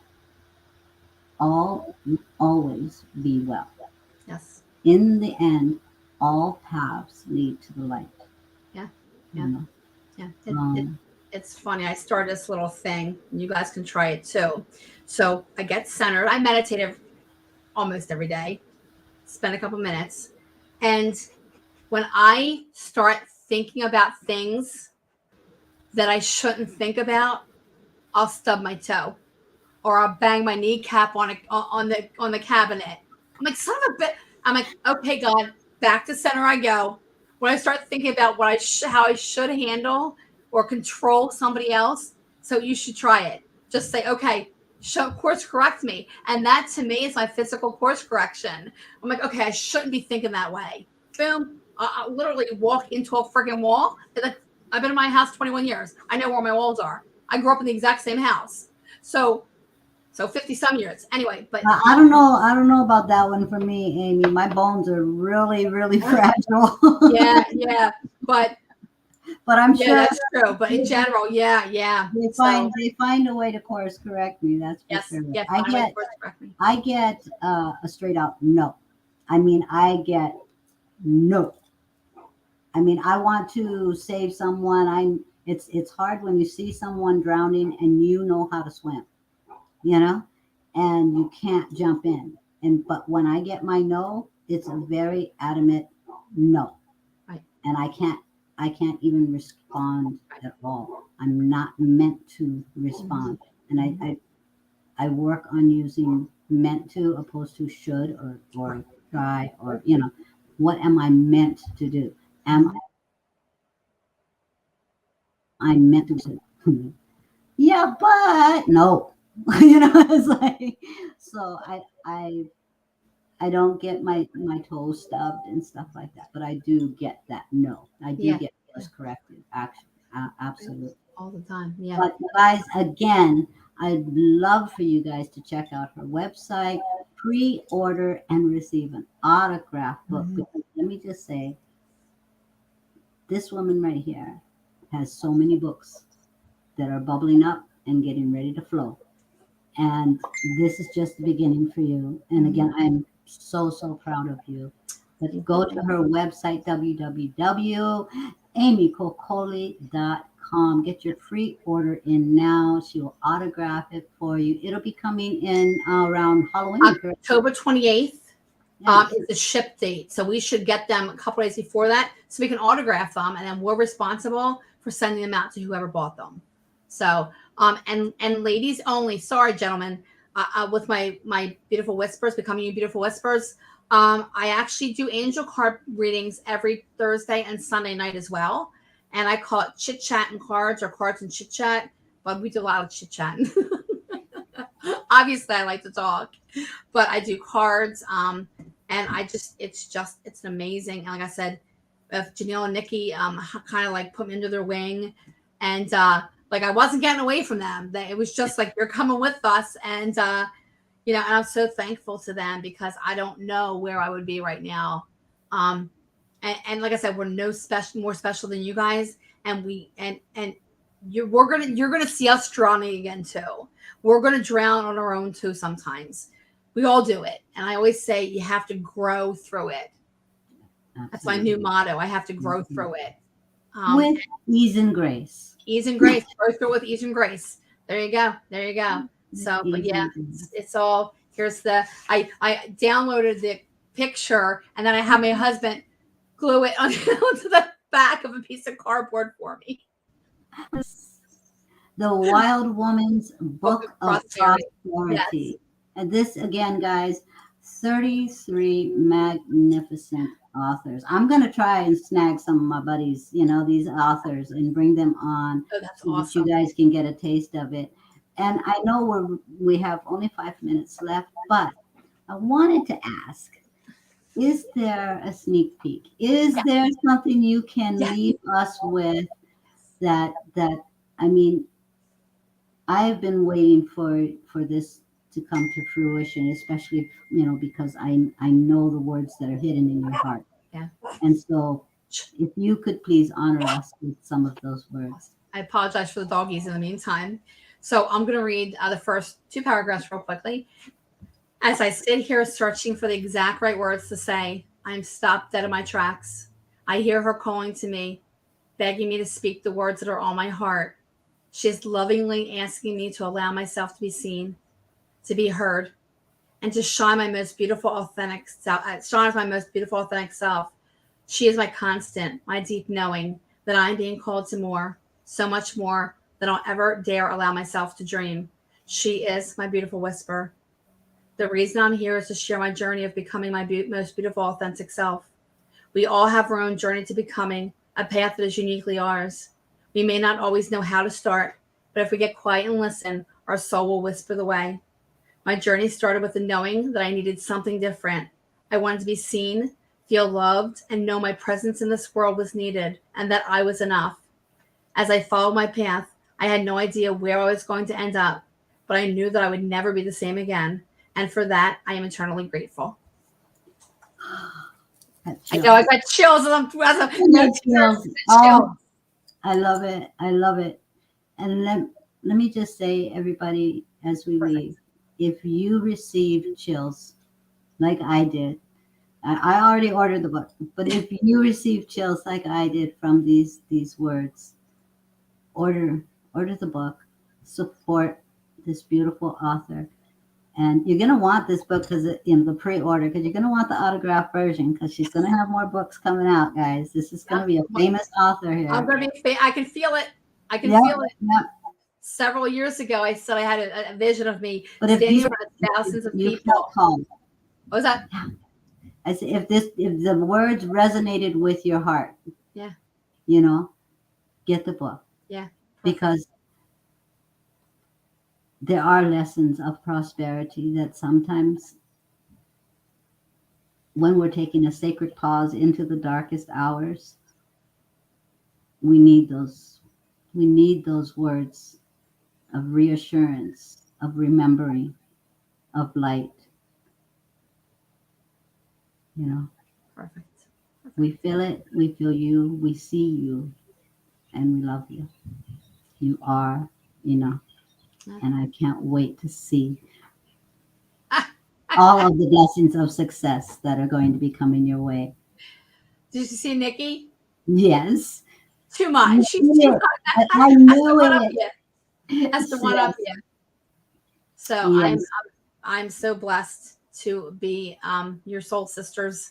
all always be well. Yes. In the end, all paths lead to the light. Yeah. Yeah. Yeah. It's funny. I started this little thing, and you guys can try it too. So I get centered. I meditate almost every day. Spend a couple minutes. And when I start thinking about things that I shouldn't think about, I'll stub my toe, or I'll bang my kneecap on the cabinet. I'm like, son of a bitch. I'm like, okay, God, back to center I go. When I start thinking about how I should handle or control somebody else, so you should try it. Just say, okay, course correct me. And that to me is my physical course correction. I'm like, okay, I shouldn't be thinking that way. Boom. I literally walk into a freaking wall. Like, I've been in my house 21 years. I know where my walls are. I grew up in the exact same house. So 50 some years. Anyway, but I don't know. I don't know about that one for me, Amy. My bones are really, really fragile. yeah. But I'm yeah, sure that's true. But in general, yeah. they find a way to course correct me. That's for Yes, sure. yeah, find a way to course correct me. I get a straight out no. I mean, I get no. I mean, I want to save someone. It's hard when you see someone drowning and you know how to swim, you know, and you can't jump in. But when I get my no, it's a very adamant no. Right. And I can't even respond at all. I'm not meant to respond. And I work on using meant to opposed to should or try or what am I meant to do? Am I meant to do? Yeah, but no. It's like so I don't get my toes stubbed and stuff like that, but I do get that no. I do get course corrected. Actually, absolutely. All the time. Yeah. But guys, again, I'd love for you guys to check out her website, pre-order and receive an autograph book. Because let me just say, this woman right here has so many books that are bubbling up and getting ready to flow. And this is just the beginning for you. And again, I'm so proud of you. But go to her website, www.amykokole.com. Get your free order in now. She will autograph it for you. It'll be coming in around Halloween. October 28th is the ship date. So we should get them a couple days before that so we can autograph them. And then we're responsible for sending them out to whoever bought them. So, and ladies only. Sorry, gentlemen. With my beautiful whispers, becoming you beautiful whispers. I actually do angel card readings every Thursday and Sunday night as well, and I call it chit chat and cards or cards and chit chat. But we do a lot of chit chat. Obviously, I like to talk, but I do cards. And it's amazing. And like I said, if Janelle and Nikki kind of like put me under their wing, and like I wasn't getting away from them. It was just like, you're coming with us. And, and I'm so thankful to them because I don't know where I would be right now. And like I said, we're more special than you guys. And you're going to see us drowning again too. We're going to drown on our own too sometimes. We all do it. And I always say you have to grow through it. Absolutely. That's my new motto. I have to grow through it. With ease and grace. Ease and grace. Go through with ease and grace. There you go. So, but yeah, it's all, here's I downloaded the picture and then I had my husband glue it onto the back of a piece of cardboard for me. The Wild Woman's Book of Prosperity. Yes. And this, again, guys, 33 magnificent authors. I'm going to try and snag some of my buddies, these authors, and bring them on. Oh, that's so awesome. that you guys can get a taste of it. And I know we have only 5 minutes left, but I wanted to ask, is there a sneak peek? Is there something you can leave us with that I mean, I've been waiting for this to come to fruition, especially, because I know the words that are hidden in your heart. Yeah. And so if you could please honor us with some of those words. I apologize for the doggies in the meantime. So I'm going to read the first 2 paragraphs real quickly. As I sit here searching for the exact right words to say, I'm stopped dead in my tracks. I hear her calling to me, begging me to speak the words that are on my heart. She is lovingly asking me to allow myself to be seen, to be heard, and to shine my most beautiful, authentic self. Shine as my most beautiful, authentic self. She is my constant, my deep knowing that I'm being called to more, so much more than I'll ever dare allow myself to dream. She is my beautiful whisper. The reason I'm here is to share my journey of becoming my most beautiful, authentic self. We all have our own journey to becoming, a path that is uniquely ours. We may not always know how to start, but if we get quiet and listen, our our soul will whisper the way. My journey started with the knowing that I needed something different. I wanted to be seen, feel loved, and know my presence in this world was needed and that I was enough. As I followed my path, I had no idea where I was going to end up, but I knew that I would never be the same again. And for that, I am eternally grateful. I know I got chills as I'm chills. Oh, I love it. I love it. And let me just say, everybody, as we leave, if you receive chills like I did, I already ordered the book, but if you receive chills like I did from these words, order the book, support this beautiful author. And you're gonna want this book because in the pre-order, because you're gonna want the autographed version because she's gonna have more books coming out, guys. This is gonna be a famous author here. I'm gonna be. I can feel it. I can feel it. Yep. Several years ago, I said I had a vision of me standing in front of thousands of people. What was that? I said, if the words resonated with your heart, yeah, get the book. Yeah, because there are lessons of prosperity that sometimes, when we're taking a sacred pause into the darkest hours, we need those words of reassurance, of remembering, of light. Perfect. We feel it, we feel you, we see you, and we love you. You are enough. And I can't wait to see all of the blessings of success that are going to be coming your way. Did you see Nikki? Yes. Too much. She's too much. I know it. That's the one up here. So yes. I'm so blessed to be your soul sisters.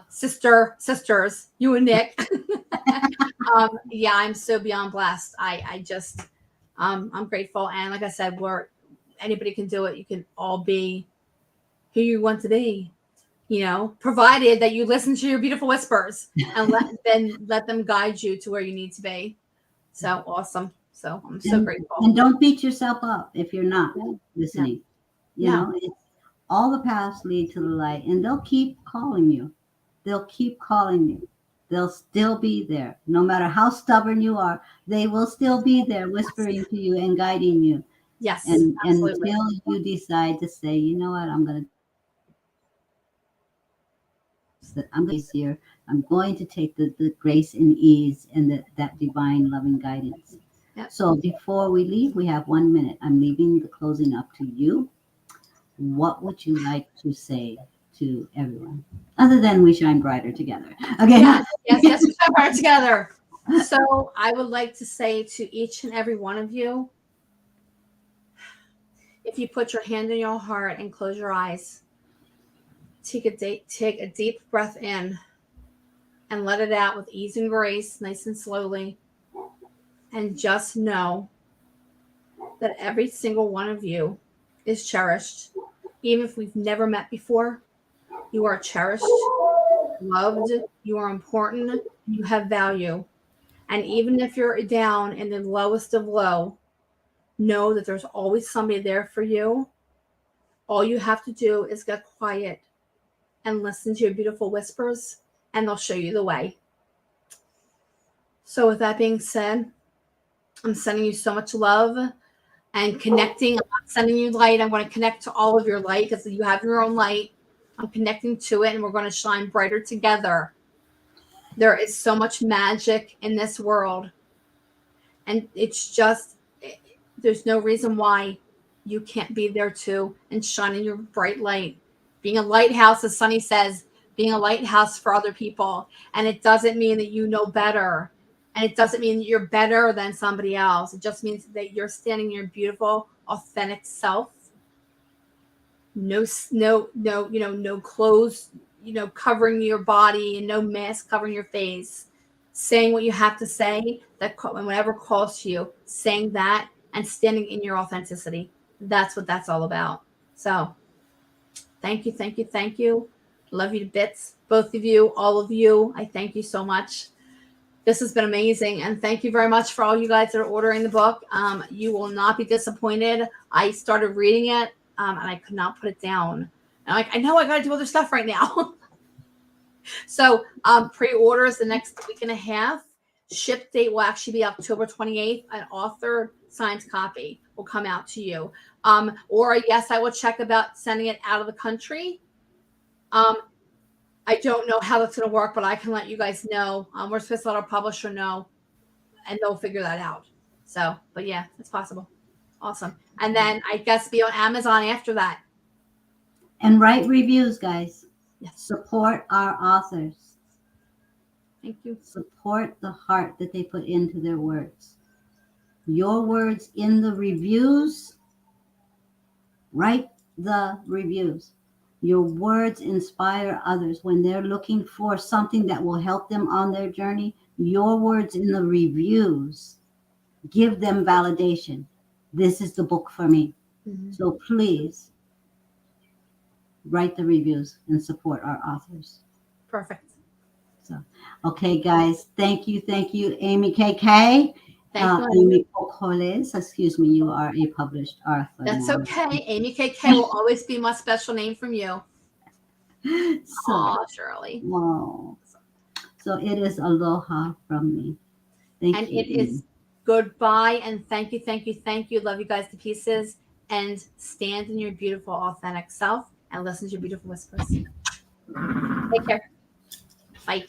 Sisters, you and Nick. Yeah, I'm so beyond blessed. I just I'm grateful, and like I said, where anybody can do it, you can all be who you want to be, provided that you listen to your beautiful whispers and let them guide you to where you need to be. So awesome. So I'm so grateful. And don't beat yourself up if you're not listening. It's all the paths lead to the light, and they'll keep calling you. They'll keep calling you. They'll still be there. No matter how stubborn you are, they will still be there whispering to you and guiding you. Yes. And until you decide to say, you know what, I'm going to easier. I'm going to take the grace and ease and that divine loving guidance. Yep. So before we leave, we have 1 minute. I'm leaving the closing up to you. What would you like to say to everyone, other than we shine brighter together? Okay. Yes, we shine brighter together. So I would like to say to each and every one of you, if you put your hand on your heart and close your eyes, take a deep breath in and let it out with ease and grace, nice and slowly. And just know that every single one of you is cherished. Even if we've never met before, you are cherished, loved, you are important, you have value. And even if you're down in the lowest of low, know that there's always somebody there for you. All you have to do is get quiet and listen to your beautiful whispers, and they'll show you the way. So with that being said, I'm sending you so much love and connecting. I'm not sending you light. I want to connect to all of your light because you have your own light. I'm connecting to it, and we're going to shine brighter together. There is so much magic in this world, and it's just, there's no reason why you can't be there too and shine in your bright light. Being a lighthouse, as Sunny says, being a lighthouse for other people. And it doesn't mean that you know better. And it doesn't mean that you're better than somebody else. It just means that you're standing your beautiful, authentic self. No clothes, covering your body, and no mask covering your face. Saying what you have to say, that whatever calls to you, saying that and standing in your authenticity. That's what that's all about. So thank you. Love you to bits. Both of you, all of you. I thank you so much. This has been amazing. And thank you very much for all you guys that are ordering the book. You will not be disappointed. I started reading it and I could not put it down. And I know I got to do other stuff right now. So pre-orders the next week and a half. Ship date will actually be October 28th. An author signed copy will come out to you. Or yes, I will check about sending it out of the country. I don't know how that's going to work, but I can let you guys know. We're supposed to let our publisher know, and they'll figure that out. So, but yeah, it's possible. Awesome. And then I guess be on Amazon after that. And write reviews, guys. Yes. Support our authors. Thank you. Support the heart that they put into their words. Your words in the reviews. Write the reviews. Your words inspire others when they're looking for something that will help them on their journey. Your words in the reviews give them validation. This is the book for me. Mm-hmm. So please write the reviews and support our authors. Perfect. So, okay, guys, thank you, Amy KK. Thank you. Amy KOKOLES, excuse me, you are a published author. That's now. okay. Amy KK will always be my special name from you. So, Aw, Shirley. wow. So it is aloha from me. Thank and you. it is goodbye and thank you, thank you, thank you. Love you guys to pieces. And stand in your beautiful, authentic self and listen to your beautiful whispers. Take care. Bye.